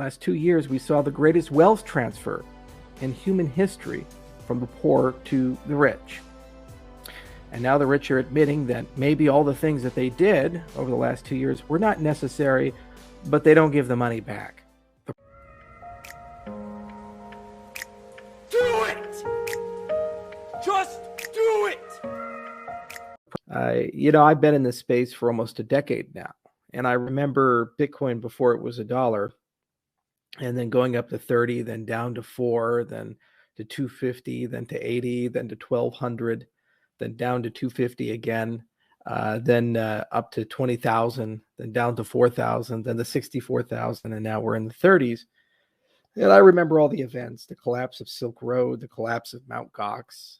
Last 2 years, we saw the greatest wealth transfer in human history from the poor to the rich. And now the rich are admitting that maybe all the things that they did over the last 2 years were not necessary, but they don't give the money back. Do it! Just do it! I've been in this space for almost a decade now. And I remember Bitcoin before it was $1, and then going up to 30, then down to 4, then to 250, then to 80, then to 1200, then down to 250 again, then up to 20,000, then down to 4,000, then to 64,000, and now we're in the 30s. And I remember all the events, the collapse of Silk Road, the collapse of Mt. Gox,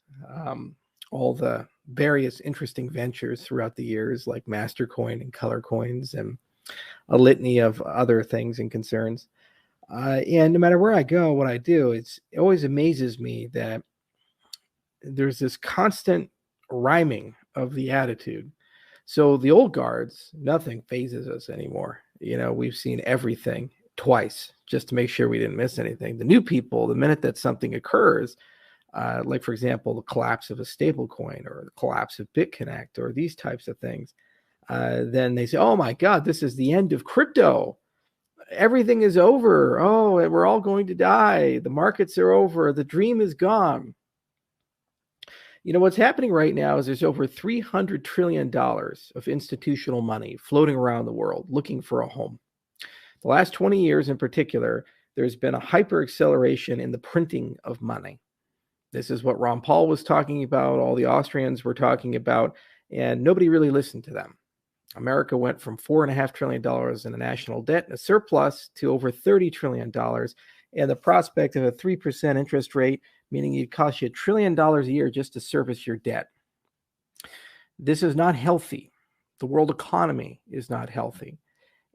all the various interesting ventures throughout the years like Mastercoin and Color Coins and a litany of other things and concerns. And no matter where I go, what I do, it always amazes me that there's this constant rhyming of the attitude. So the old guards, nothing phases us anymore. We've seen everything twice just to make sure we didn't miss anything. The new people, the minute that something occurs, like, for example, the collapse of a stable coin or the collapse of BitConnect or these types of things, then they say, oh my God, this is the end of crypto. Everything is over. Oh, we're all going to die. The markets are over. The dream is gone. What's happening right now is there's over $300 trillion of institutional money floating around the world looking for a home. The last 20 years in particular, there's been a hyper acceleration in the printing of money. This is what Ron Paul was talking about, all the Austrians were talking about, and nobody really listened to them. America went from $4.5 trillion in a national debt and a surplus to over $30 trillion, and the prospect of a 3% interest rate, meaning it costs you $1 trillion a year just to service your debt. This is not healthy. The world economy is not healthy.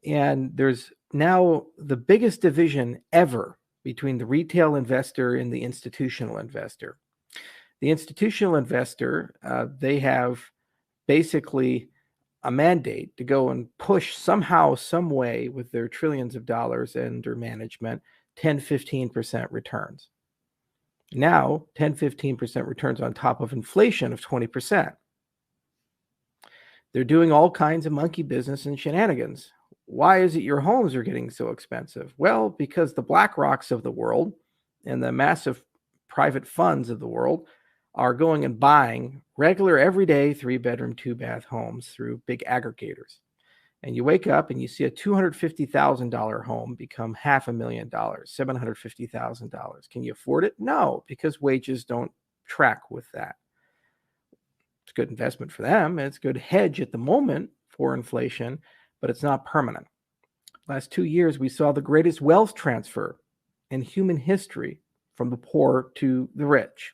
And there's now the biggest division ever between the retail investor and the institutional investor. The institutional investor, they have basically a mandate to go and push somehow, some way with their trillions of dollars under management, 10, 15% returns. Now, 10, 15% returns on top of inflation of 20%. They're doing all kinds of monkey business and shenanigans. Why is it your homes are getting so expensive? Well, because the BlackRocks of the world and the massive private funds of the world are going and buying regular, everyday 3-bedroom, 2-bath homes through big aggregators. And you wake up and you see a $250,000 home become $500,000, $750,000. Can you afford it? No, because wages don't track with that. It's a good investment for them. It's a good hedge at the moment for inflation, but it's not permanent. Last 2 years, we saw the greatest wealth transfer in human history from the poor to the rich.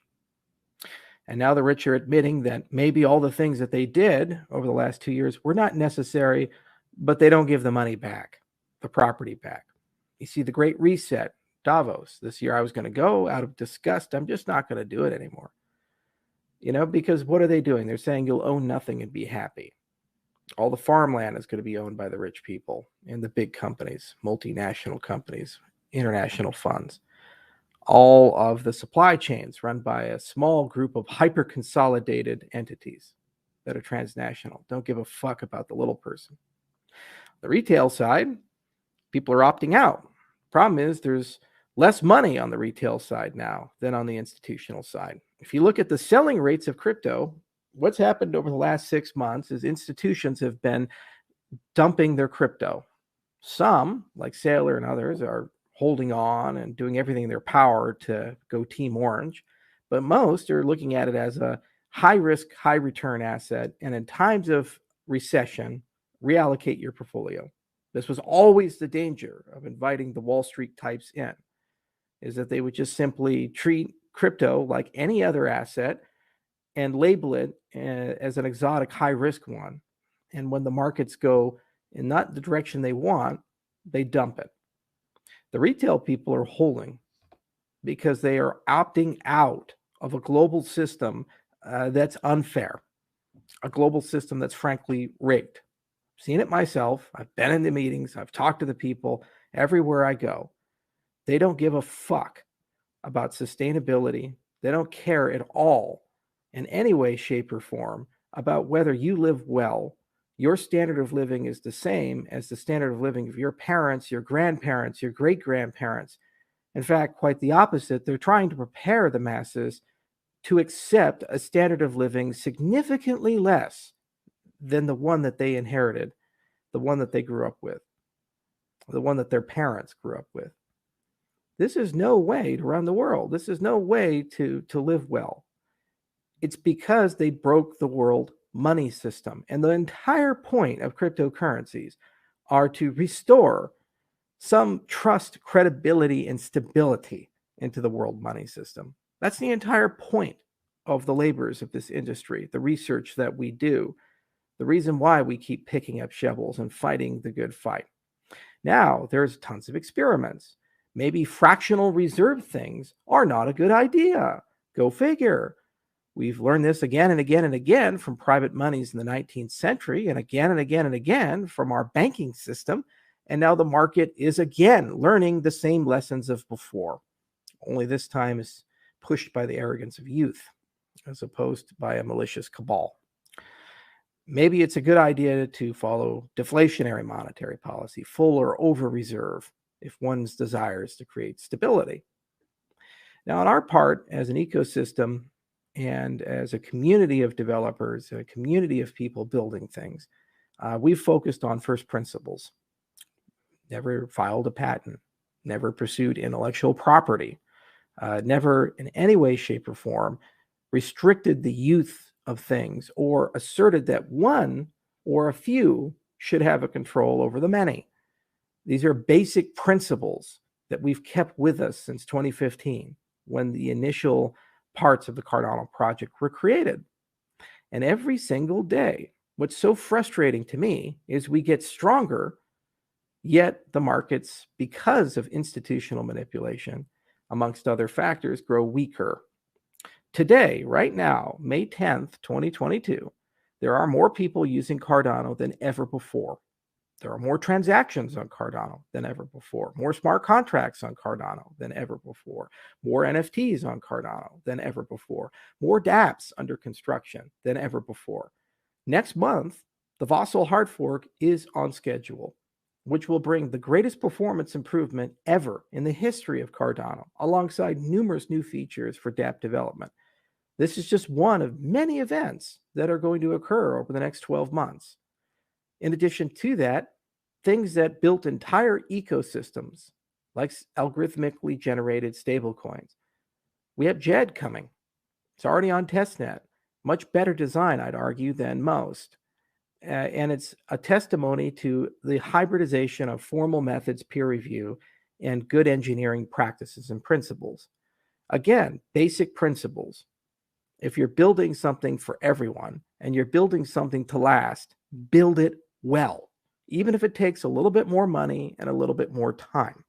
And now the rich are admitting that maybe all the things that they did over the last 2 years were not necessary, but they don't give the money back, the property back. You see the Great Reset, Davos. This year I was going to go out of disgust. I'm just not going to do it anymore. Because what are they doing? They're saying you'll own nothing and be happy. All the farmland is going to be owned by the rich people and the big companies, multinational companies, international funds. All of the supply chains run by a small group of hyper-consolidated entities that are transnational. Don't give a fuck about the little person. The retail side, people are opting out. Problem is there's less money on the retail side now than on the institutional side. If you look at the selling rates of crypto, what's happened over the last 6 months is institutions have been dumping their crypto. Some, like Saylor and others, are holding on and doing everything in their power to go Team Orange. But most are looking at it as a high-risk, high-return asset. And in times of recession, reallocate your portfolio. This was always the danger of inviting the Wall Street types in, is that they would just simply treat crypto like any other asset and label it as an exotic high-risk one. And when the markets go in not the direction they want, they dump it. The retail people are holding because they are opting out of a global system that's unfair, a global system that's frankly rigged. I've seen it myself. I've been in the meetings. I've talked to the people everywhere I go. They don't give a fuck about sustainability. They don't care at all in any way, shape, or form about whether you live well. Your standard of living is the same as the standard of living of your parents, your grandparents, your great grandparents. In fact, quite the opposite. They're trying to prepare the masses to accept a standard of living significantly less than the one that they inherited, the one that they grew up with, the one that their parents grew up with. This is no way to run the world. This is no way to live well. It's because they broke the world money system. And the entire point of cryptocurrencies are to restore some trust, credibility, and stability into the world money system. That's the entire point of the labors of this industry, the research that we do, the reason why we keep picking up shovels and fighting the good fight. Now, there's tons of experiments. Maybe fractional reserve things are not a good idea. Go figure. We've learned this again and again and again from private monies in the 19th century, and again and again and again from our banking system. And now the market is again learning the same lessons of before, only this time is pushed by the arrogance of youth as opposed to by a malicious cabal. Maybe it's a good idea to follow deflationary monetary policy, full or over reserve, if one's desires to create stability. Now, on our part, as an ecosystem and as a community of developers, a community of people building things, we've focused on first principles. Never filed a patent, never pursued intellectual property, never in any way, shape, or form restricted the youth of things or asserted that one or a few should have a control over the many. These are basic principles that we've kept with us since 2015, when the initial parts of the Cardano project were created. And every single day, what's so frustrating to me is we get stronger, yet the markets, because of institutional manipulation, amongst other factors, grow weaker. Today, right now, May 10th, 2022, there are more people using Cardano than ever before. There are more transactions on Cardano than ever before, more smart contracts on Cardano than ever before, more NFTs on Cardano than ever before, more dApps under construction than ever before. Next month, the Vossel hard fork is on schedule, which will bring the greatest performance improvement ever in the history of Cardano, alongside numerous new features for dApp development. This is just one of many events that are going to occur over the next 12 months. In addition to that, things that built entire ecosystems, like algorithmically generated stablecoins. We have JED coming. It's already on testnet. Much better design, I'd argue, than most. And it's a testimony to the hybridization of formal methods, peer review, and good engineering practices and principles. Again, basic principles. If you're building something for everyone and you're building something to last, build it well, even if it takes a little bit more money and a little bit more time.